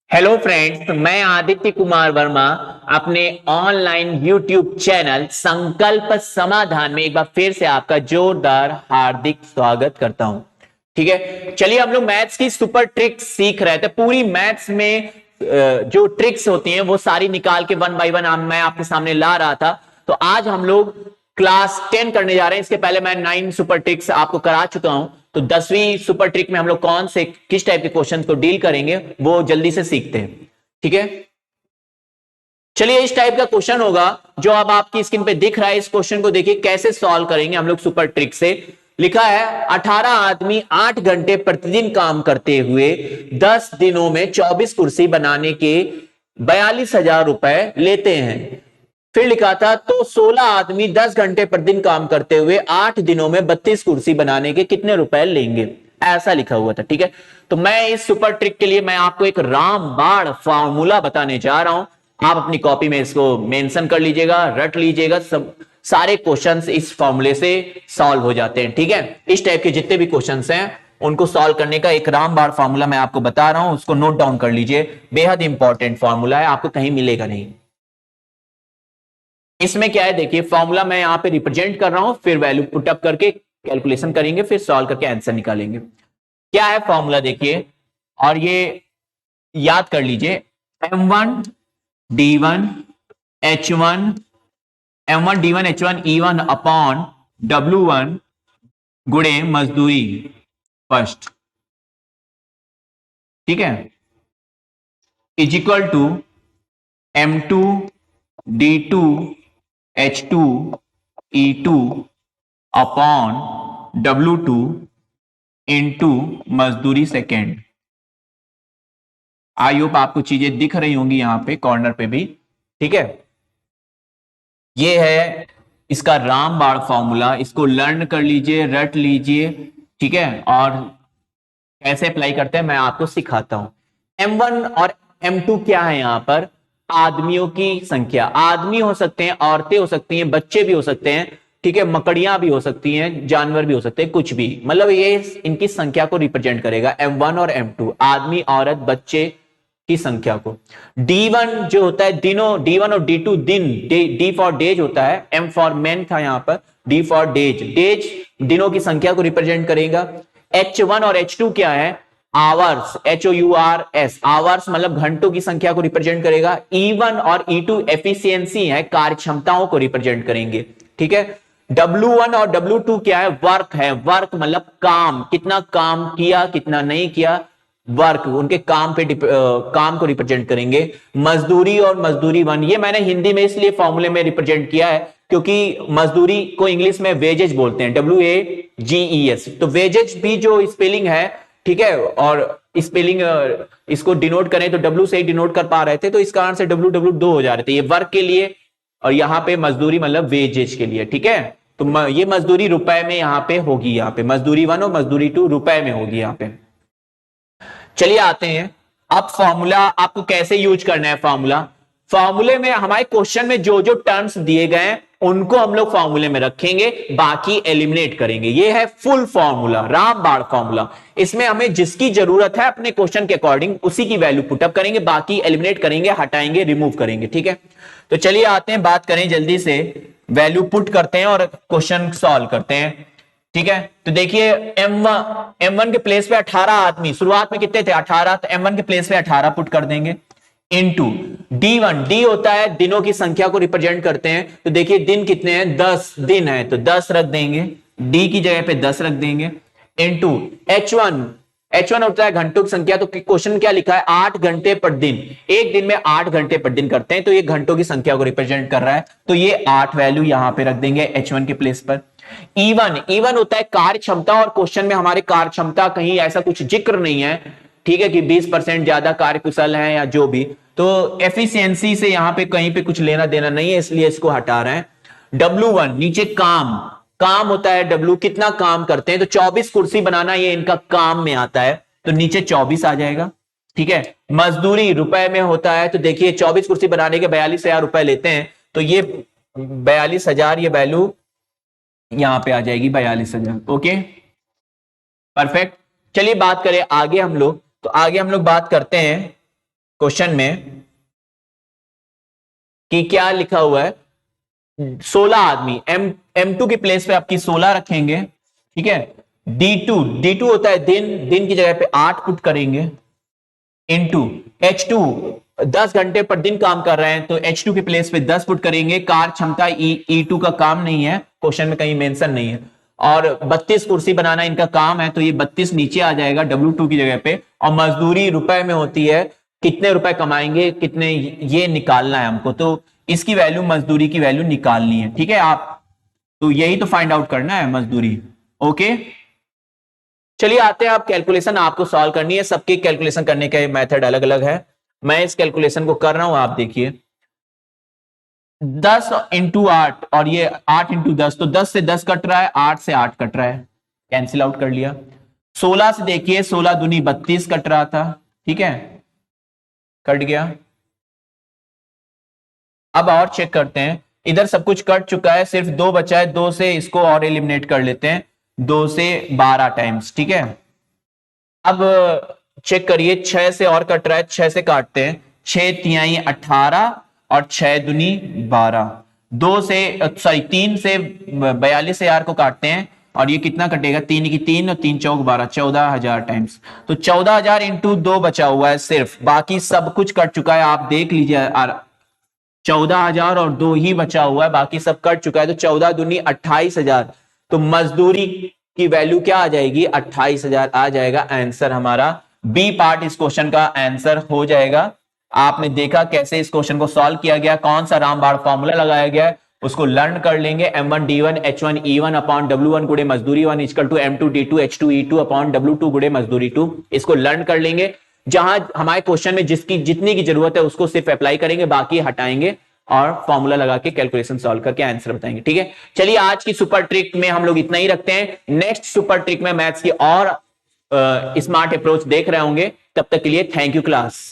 Hello friends, मैं आदित्य कुमार वर्मा अपने online YouTube channel संकल्प समाधान में एक बार फिर से आपका जोरदार हार्दिक स्वागत करता हूं। ठीक है, चलिए हम लोग मैथ्स की सुपर ट्रिक्स सीख रहे थे। पूरी मैथ्स में जो ट्रिक्स होती हैं वो सारी निकाल के वन बाय वन मैं आपके सामने ला रहा था। तो आज हम लोग क्लास 10 करने जा रहे हैं। इसके पहले मैं 9 सुपर ट्रिक्स आपको करा चुका हूं। तो 10वीं सुपर ट्रिक में हम लोग कौन से किस टाइप के क्वेश्चन को डील करेंगे वो जल्दी से सीखते हैं। ठीक है, चलिए इस टाइप का क्वेश्चन होगा जो अब आपकी स्क्रीन पे दिख रहा है। इस क्वेश्चन को देखिए कैसे सॉल्व करेंगे हम लोग सुपर ट्रिक से। लिखा है 18 आदमी 8 घंटे प्रतिदिन काम करते हुए 10 दिनों में 24 कुर्सी बनाने के 42,000 रुपए लेते हैं। फिर लिखा था तो 16 आदमी 10 घंटे प्रतिदिन काम करते हुए 8 दिनों में 32 कुर्सी बनाने के कितने रुपए लेंगे, ऐसा लिखा हुआ था। ठीक है, तो मैं इस सुपर ट्रिक के लिए मैं आपको एक रामबाण फॉर्मूला बताने जा रहा हूं। आप अपनी कॉपी में इसको मेंशन कर लीजिएगा, रट लीजिएगा। सब सारे क्वेश्चंस इस फॉर्मूले से सॉल्व हो जाते हैं। ठीक है, इस टाइप के जितने भी क्वेश्चंस हैं उनको सॉल्व करने का एक रामबाण फॉर्मूला मैं आपको बता रहा हूं, उसको नोट डाउन कर लीजिए। बेहद इंपॉर्टेंट फॉर्मूला है, आपको कहीं मिलेगा नहीं। इसमें क्या है देखिए, फॉर्मूला मैं यहां पे रिप्रेजेंट कर रहा हूं, फिर वैल्यू पुट अप करके कैलकुलेशन करेंगे, फिर सॉल्व करके आंसर निकालेंगे। क्या है फॉर्मूला देखिए, और ये याद कर लीजिए। M1 D1 H1 M1 D1 H1 E1 upon W1 गुणे मजदूरी फर्स्ट, ठीक है, is equal to M2 D2 H2 E2 upon W2 into मजदूरी सेकेंड। आई होप आपको चीजें दिख रही होंगी यहां पे कॉर्नर पे भी। ठीक है, ये है इसका रामबाण फॉर्मूला, इसको लर्न कर लीजिए, रट लीजिए। ठीक है, और कैसे अप्लाई करते हैं मैं आपको सिखाता हूं। M1 और M2 क्या है यहां पर? आदमियों की संख्या। आदमी हो सकते हैं, औरतें हो सकती हैं, बच्चे भी हो सकते हैं। ठीक है, मकड़ियां भी हो सकती हैं, जानवर भी हो सकते हैं, कुछ भी, मतलब ये इनकी संख्या को रिप्रेजेंट करेगा। M1 और M2 आदमी, औरत, बच्चे की संख्या को। D1 जो होता है दिनों, D1 और D2 दिन, D फॉर डेज होता है, M फॉर मैन था यहां पर, D फॉर डेज, डेज दिनों की संख्या को रिप्रेजेंट करेगा। H1 और H2 क्या है? आवर्स, HOURS, आवर्स मतलब घंटों की संख्या को रिप्रेजेंट करेगा। E1 और E2 एफिशिएंसी है, कार्य क्षमताओं को रिप्रेजेंट करेंगे। ठीक है, W1 और W2 क्या है? वर्क है, वर्क मतलब काम, कितना काम किया कितना नहीं किया, वर्क उनके काम पे काम को रिप्रेजेंट करेंगे। मजदूरी और मजदूरी वन, ये मैंने हिंदी में इसलिए फॉर्मूले में रिप्रेजेंट किया है क्योंकि मजदूरी को इंग्लिश में वेजेज बोलते हैं, WAGES। तो वेजेज भी जो स्पेलिंग है, ठीक है, और स्पेलिंग इसको डिनोट करें तो W से ही डिनोट कर पा रहे थे, तो इस कारण से WW2 हो जा रहे थे। ये वर्क के लिए, और यहां पे मजदूरी मतलब वेजेज के लिए। ठीक है, तो ये मजदूरी रुपए में यहां पे होगी, यहां पे मजदूरी 1 और मजदूरी 2 रुपए में होगी यहां पे। चलिए आते हैं अब फॉर्मूला आपको कैसे यूज करना है। फॉर्मूला, फॉर्मूले में हमारे क्वेश्चन में जो जो टर्म्स दिए गए हैं उनको हम लोग फॉर्मूले में रखेंगे, बाकी एलिमिनेट करेंगे। ये है फुल फॉर्मूला, रामबाण फॉर्मूला। इसमें हमें जिसकी जरूरत है अपने क्वेश्चन के अकॉर्डिंग उसी की वैल्यू पुटअप करेंगे, बाकी एलिमिनेट करेंगे, हटाएंगे, रिमूव करेंगे। ठीक है, तो चलिए आते हैं, बात करें जल्दी से, वैल्यू पुट करते हैं और क्वेश्चन सॉल्व करते हैं। ठीक है, तो देखिए M1 के प्लेस पे 18 आदमी, शुरुआत में कितने थे? 18, तो M1 के प्लेस पे 18 पुट कर देंगे, इनटू D1, डी होता है दिनों की संख्या को रिप्रेजेंट करते हैं। तो देखिए दिन कितने हैं? 10 दिन है, तो 10 रख देंगे, D की जगह पे 10 रख देंगे, इनटू H1 होता है घंटों की संख्या। तो क्वेश्चन क्या लिखा है? 8 घंटे पर दिन, एक दिन में 8 घंटे पर दिन करते हैं, तो ये घंटों की संख्या को रिप्रेजेंट कर रहा है, तो ये 8 वैल्यू यहां पे रख देंगे H1 के प्लेस पर। E1 होता है कार्य क्षमता, और क्वेश्चन में हमारे कार्य क्षमता कहीं ऐसा कुछ जिक्र नहीं है, ठीक है, कि 20% ज्यादा कार्यकुशल है या जो भी, तो एफिशिएंसी से यहां पे कहीं पे कुछ लेना देना नहीं है, इसलिए इसको हटा रहे हैं। W1 नीचे काम, काम होता है W, कितना काम करते हैं, तो 24 कुर्सी बनाना ये इनका काम में आता है, तो नीचे 24 आ जाएगा। ठीक है, मजदूरी रुपए में होता है, तो देखिए 24 कुर्सी बनाने के 42,000 रुपए लेते हैं, तो ये 42,000 ये वैल्यू यहां पे आ जाएगी, 42,000। Okay, perfect. चलिए बात करें आगे हम लोग, तो आगे हम लोग बात करते हैं क्वेश्चन में कि क्या लिखा हुआ है, 16 आदमी M2 के प्लेस पे आपकी 16 रखेंगे, ठीक है। D2 होता है दिन की जगह पे 8 पुट करेंगे, इनटू H2 10 घंटे पर दिन काम कर रहे हैं तो H2 के प्लेस पे 10 पुट करेंगे। कार क्षमता E2 का काम नहीं है, क्वेश्चन में कहीं मेंशन नहीं है। और 32 कुर्सी बनाना इनका काम है तो ये 32 नीचे आ जाएगा W2 की जगह पे। और मजदूरी रुपए में होती है, कितने रुपए कमाएंगे कितने, ये निकालना है हमको। तो इसकी वैल्यू, मजदूरी की वैल्यू निकालनी है, ठीक है। आप तो यही तो फाइंड आउट करना है, मजदूरी। ओके, चलिए आते हैं। आप कैलकुलेशन आपको सॉल्व करनी है, सबके कैलकुलेशन करने का मेथड अलग अलग है। मैं इस कैलकुलेशन को कर रहा हूं, आप देखिए। 10 इंटू 8 और ये 8 इंटू 10, तो 10 से 10 कट रहा है, 8 से 8 कट रहा है, कैंसिल आउट कर लिया। 16 से देखिए, 16 दूनी 32 कट रहा था, ठीक है, कट गया। अब और चेक करते हैं, इधर सब कुछ कट चुका है, सिर्फ 2 बचा है। 2 से इसको और एलिमिनेट कर लेते हैं, 2 से 12 टाइम्स, ठीक है। अब चेक करिए, 6 से और कट रहा है, 6 से काटते हैं। 6 तिहाई 18 और 6 दूनी 12। 2 से सॉरी 3 से 42,000 को काटते हैं और ये कितना कटेगा, 3 की 3 और 3 चौक 12, 14,000 टाइम्स। तो 14,000 इंटू 2 बचा हुआ है सिर्फ, बाकी सब कुछ कट चुका है। आप देख लीजिए, 14,000 और 2 ही बचा हुआ है, बाकी सब कट चुका है। तो 14 दूनी 28,000। तो मजदूरी की वैल्यू क्या आ जाएगी, 28,000 आ जाएगा। आंसर हमारा बी पार्ट इस क्वेश्चन का आंसर हो जाएगा। आपने देखा कैसे इस क्वेश्चन को सॉल्व किया गया, कौन सा रामबाण फॉर्मूला लगाया गया है, उसको लर्न कर लेंगे। M1 D1 H1 E1 upon W1 गुणे मजदूरी 1 equal to M2 D2 H2 E2 upon W2 गुणे मजदूरी 2। इसको लर्न कर लेंगे। जहां हमारे क्वेश्चन में जिसकी जितनी की जरूरत है उसको सिर्फ अप्लाई करेंगे, बाकी हटाएंगे और फॉर्मूला लगा के कैलकुलेशन सॉल्व करके आंसर बताएंगे, ठीक है। चलिए आज की सुपर ट्रिक में हम लोग इतना ही रखते हैं। नेक्स्ट सुपर ट्रिक में मैथ्स की और स्मार्ट अप्रोच देख रहे होंगे। तब तक के लिए थैंक यू क्लास।